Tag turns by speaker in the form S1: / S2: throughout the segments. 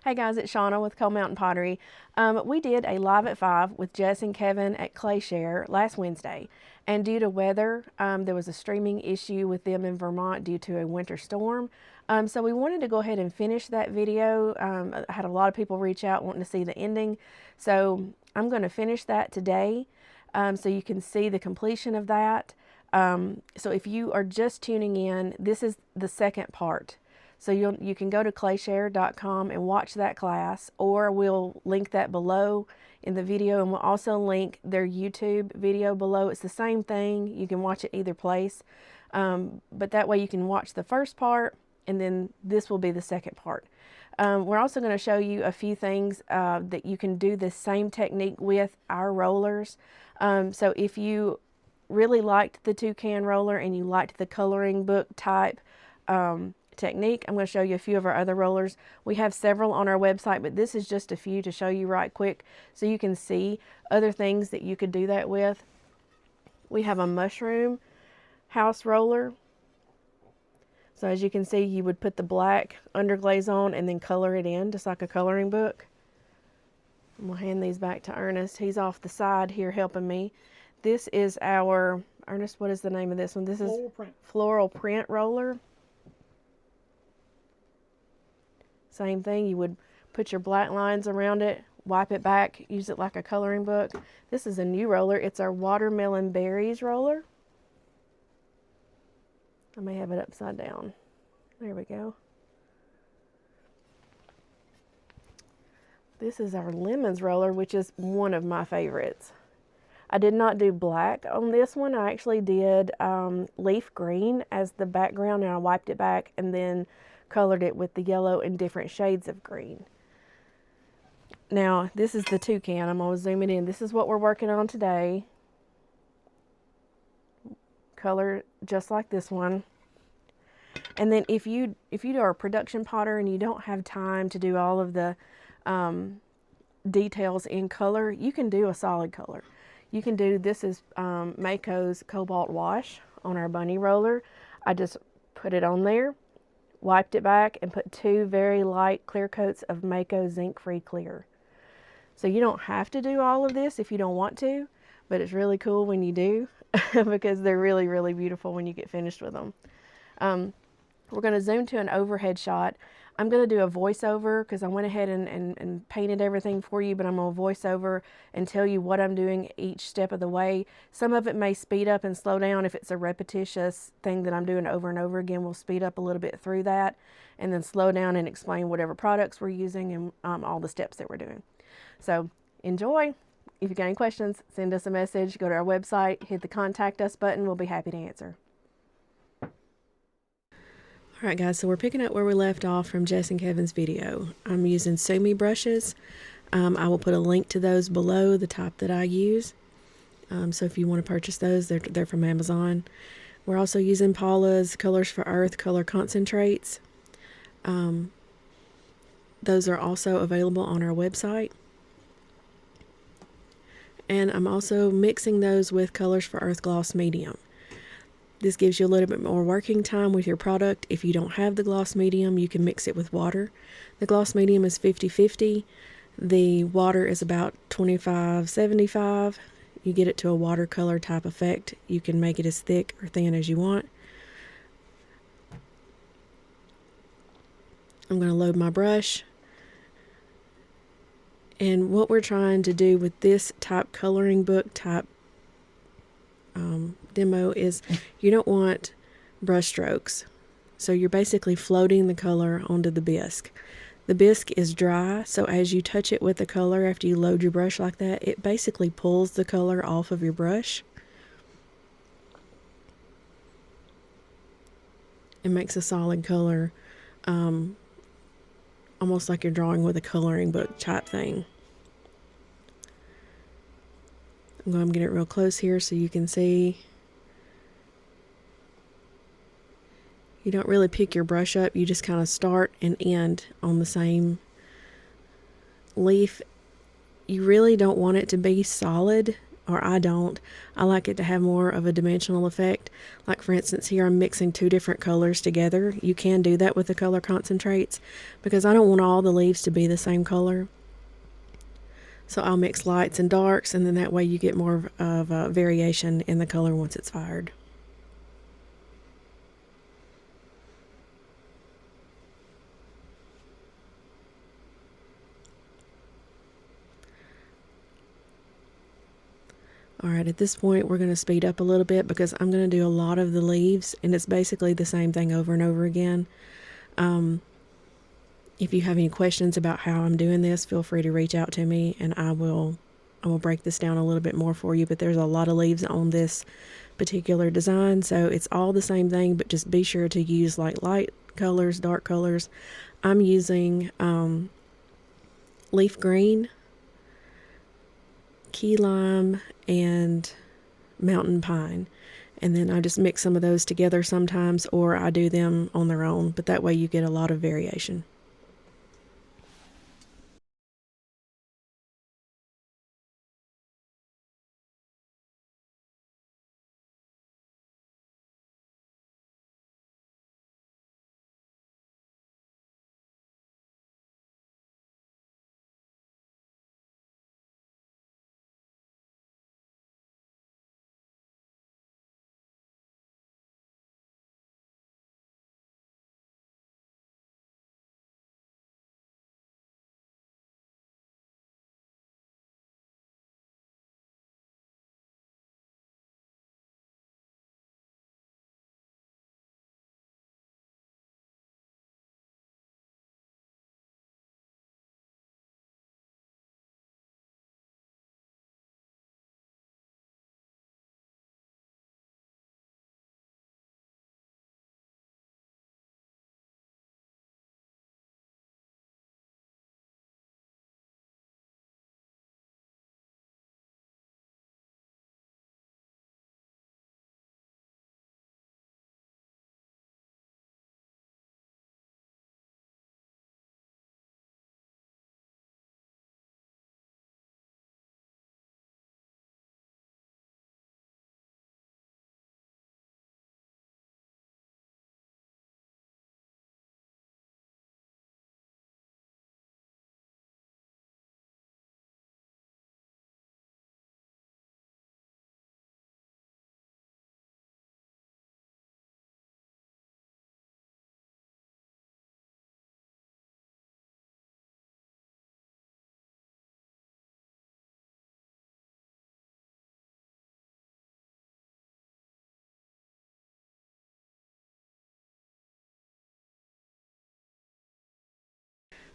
S1: Hey guys, it's Shauna with Coal Mountain Pottery. We did a live at 5 with Jess and Kevin at Clayshare last Wednesday. And due to weather, there was a streaming issue with them in Vermont due to a winter storm. So we wanted to go ahead and finish that video. I had a lot of people reach out wanting to see the ending. So I'm going to finish that today so you can see the completion of that. So if you are just tuning in, this is the second part. So you can go to clayshare.com and watch that class, or we'll link that below in the video, and we'll also link their YouTube video below. It's the same thing. You can watch it either place, but that way you can watch the first part, and then this will be the second part. We're also going to show you a few things that you can do the same technique with our rollers. So if you really liked the toucan roller and you liked the coloring book type technique, I'm going to show you a few of our other rollers. We have several on our website, but this is just a few to show you right quick so you can see other things that you could do that with. We have a mushroom house roller. So as you can see, you would put the black underglaze on and then color it in just like a coloring book. I'm going to hand these back to Ernest. He's off the side here helping me. This is our, Ernest, what is the name of this one? This is floral print roller. Same thing, you would put your black lines around it, wipe it back, use it like a coloring book. This is a new roller. It's our watermelon berries roller. I may have it upside down. There we go. This is our lemons roller, which is one of my favorites. I did not do black on this one. I actually did leaf green as the background, and I wiped it back and then colored it with the yellow and different shades of green. Now, this is the toucan. I'm going to zoom it in. This is what we're working on today. Color just like this one. And then if you are a production potter and you don't have time to do all of the details in color, you can do a solid color. You can do, this is Mayco's Cobalt wash on our bunny roller. I just put it on there, wiped it back, and put two very light clear coats of Mayco Zinc free clear. So you don't have to do all of this if you don't want to, but it's really cool when you do because they're really, really beautiful when you get finished with them. We're going to zoom to an overhead shot. I'm going to do a voiceover because I went ahead and painted everything for you, but I'm going to voice over and tell you what I'm doing each step of the way. Some of it may speed up and slow down. If it's a repetitious thing that I'm doing over and over again, we'll speed up a little bit through that and then slow down and explain whatever products we're using and all the steps that we're doing. So enjoy. If you've got any questions, send us a message. Go to our website, hit the contact us button. We'll be happy to answer. Alright guys, so we're picking up where we left off from Jess and Kevin's video. I'm using Sumi brushes. I will put a link to those below, the type that I use. So if you want to purchase those, they're from Amazon. We're also using Paula's Colors for Earth color concentrates. Those are also available on our website. And I'm also mixing those with Colors for Earth Gloss Medium. This gives you a little bit more working time with your product. If you don't have the gloss medium, you can mix it with water. The gloss medium is 50-50. The water is about 25-75. You get it to a watercolor type effect. You can make it as thick or thin as you want. I'm going to load my brush. And what we're trying to do with this type coloring book type demo is you don't want brush strokes. So you're basically floating the color onto the bisque. The bisque is dry, so as you touch it with the color after you load your brush like that, it basically pulls the color off of your brush. It makes a solid color, almost like you're drawing with a coloring book type thing. I'm going to get it real close here so you can see. You don't really pick your brush up, you just kind of start and end on the same leaf. You really don't want it to be solid or I don't. I like it to have more of a dimensional effect. Like for instance, here I'm mixing two different colors together. You can do that with the color concentrates because I don't want all the leaves to be the same color. So I'll mix lights and darks, and then that way you get more of a variation in the color once it's fired. Alright, at this point we're going to speed up a little bit because I'm going to do a lot of the leaves, and it's basically the same thing over and over again. If you have any questions about how I'm doing this, feel free to reach out to me, and I will break this down a little bit more for you. But there's a lot of leaves on this particular design, so it's all the same thing, but just be sure to use like light colors, dark colors. I'm using leaf green, key lime, and mountain pine. And then I just mix some of those together sometimes, or I do them on their own, but that way you get a lot of variation.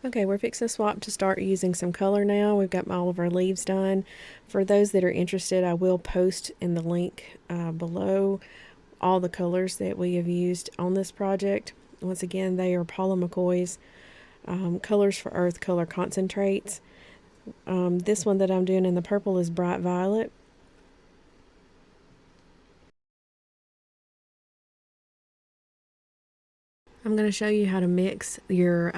S1: Okay, we're fixing to swap to start using some color now. We've got all of our leaves done. For those that are interested, I will post in the link below all the colors that we have used on this project. Once again, they are Paula McCoy's Colors for Earth color concentrates. This one that I'm doing in the purple is bright violet. I'm going to show you how to mix your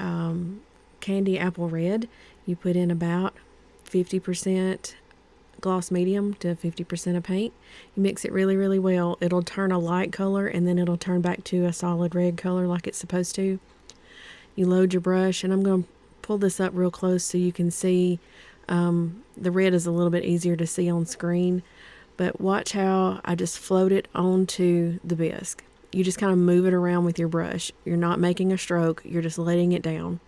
S1: candy apple red. You put in about 50% gloss medium to 50% of paint. You mix it really, really well. It'll turn a light color, and then it'll turn back to a solid red color like it's supposed to. You load your brush, and I'm going to pull this up real close so you can see. The red is a little bit easier to see on screen, but watch how I just float it onto the bisque. You just kind of move it around with your brush. You're not making a stroke, you're just letting it down.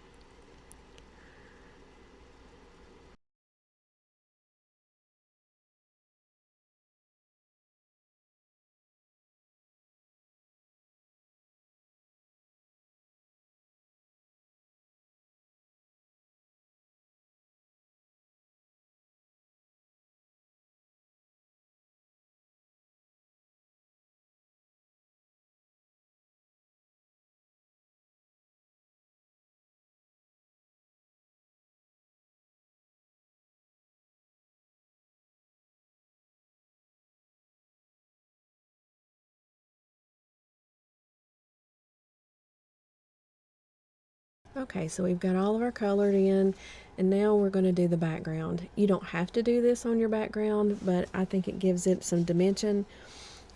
S1: Okay, so we've got all of our colored in, and now we're going to do the background. You don't have to do this on your background, but I think it gives it some dimension.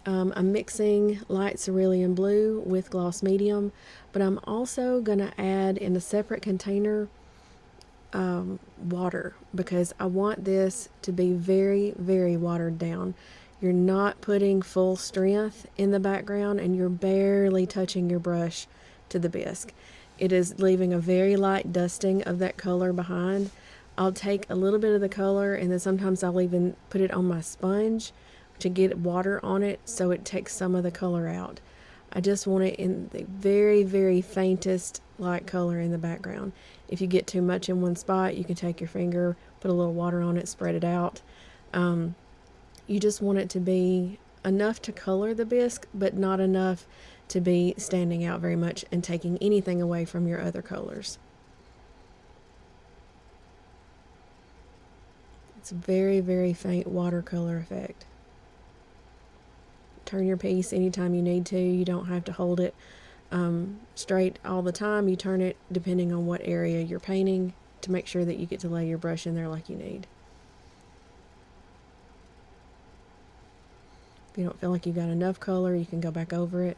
S1: I'm mixing light cerulean blue with gloss medium, but I'm also going to add in a separate container water, because I want this to be very, very watered down. You're not putting full strength in the background, and you're barely touching your brush to the bisque. It is leaving a very light dusting of that color behind. I'll take a little bit of the color, and then sometimes I'll even put it on my sponge to get water on it so it takes some of the color out. I just want it in the very, very faintest light color in the background. If you get too much in one spot, you can take your finger, put a little water on it, spread it out. You just want it to be enough to color the bisque, but not enough to be standing out very much and taking anything away from your other colors. It's a very, very faint watercolor effect. Turn your piece anytime you need to. You don't have to hold it straight all the time. You turn it depending on what area you're painting to make sure that you get to lay your brush in there like you need. If you don't feel like you got enough color, you can go back over it.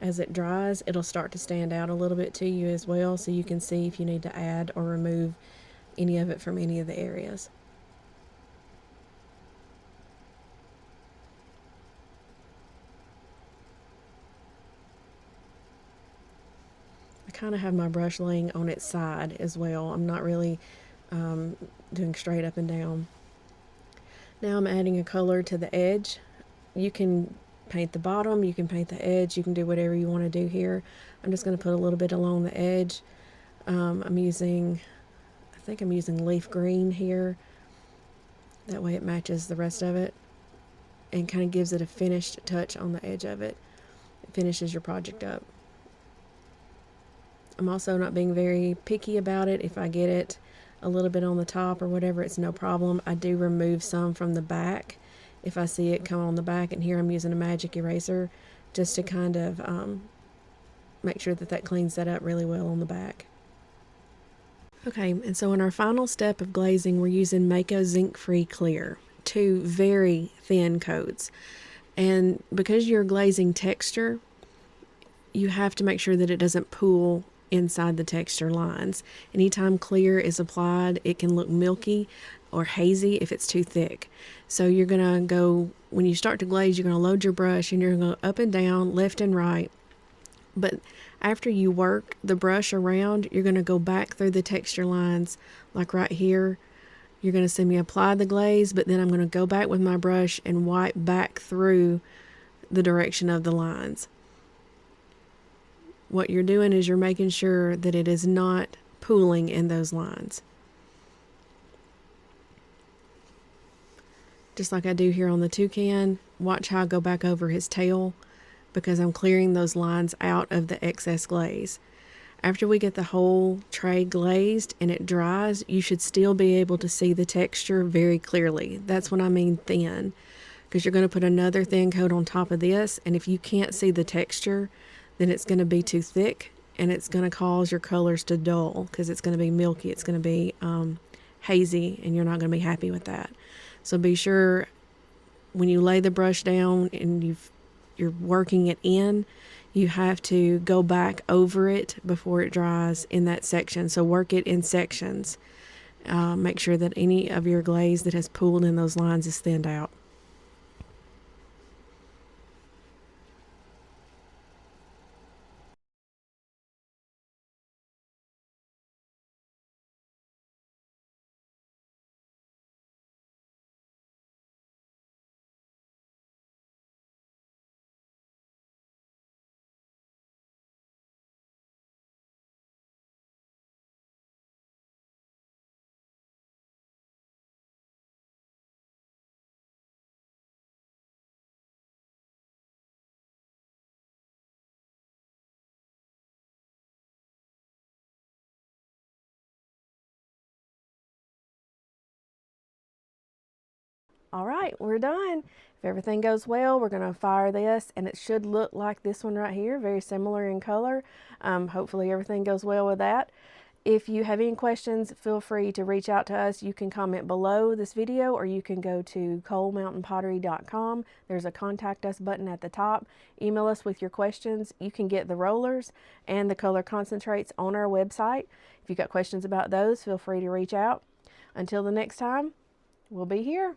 S1: As it dries, it'll start to stand out a little bit to you as well, so you can see if you need to add or remove any of it from any of the areas. I kind of have my brush laying on its side as well. I'm not really doing straight up and down. Now I'm adding a color to the edge. You can paint the bottom, you can paint the edge, you can do whatever you want to do here. I'm just going to put a little bit along the edge. I think I'm using leaf green here. That way it matches the rest of it and kind of gives it a finished touch on the edge of it. It finishes your project up. I'm also not being very picky about it. If I get it a little bit on the top or whatever, it's no problem. I do remove some from the back if I see it come on the back, and here I'm using a magic eraser just to kind of make sure that that cleans that up really well on the back. Okay, and so in our final step of glazing, we're using Mayco Zinc Free Clear, 2 very thin coats. And because you're glazing texture, you have to make sure that it doesn't pool inside the texture lines. Anytime clear is applied, it can look milky or hazy if it's too thick. So you're going to go, when you start to glaze, you're going to load your brush and you're going to go up and down, left and right. But after you work the brush around, you're going to go back through the texture lines, like right here. You're going to see me apply the glaze, but then I'm going to go back with my brush and wipe back through the direction of the lines. What you're doing is you're making sure that it is not pooling in those lines. Just like I do here on the toucan, watch how I go back over his tail, because I'm clearing those lines out of the excess glaze. After we get the whole tray glazed and it dries, you should still be able to see the texture very clearly. That's what I mean thin, because you're going to put another thin coat on top of this, and if you can't see the texture, then it's going to be too thick and it's going to cause your colors to dull, because it's going to be milky, it's going to be hazy, and you're not going to be happy with that. So be sure when you lay the brush down and you're working it in, you have to go back over it before it dries in that section. So work it in sections. Make sure that any of your glaze that has pooled in those lines is thinned out. All right, we're done. If everything goes well, we're going to fire this, and it should look like this one right here, very similar in color. Hopefully everything goes well with that. If you have any questions, feel free to reach out to us. You can comment below this video, or you can go to coalmountainpottery.com. There's a contact us button at the top. Email us with your questions. You can get the rollers and the color concentrates on our website. If you've got questions about those, feel free to reach out. Until the next time, we'll be here.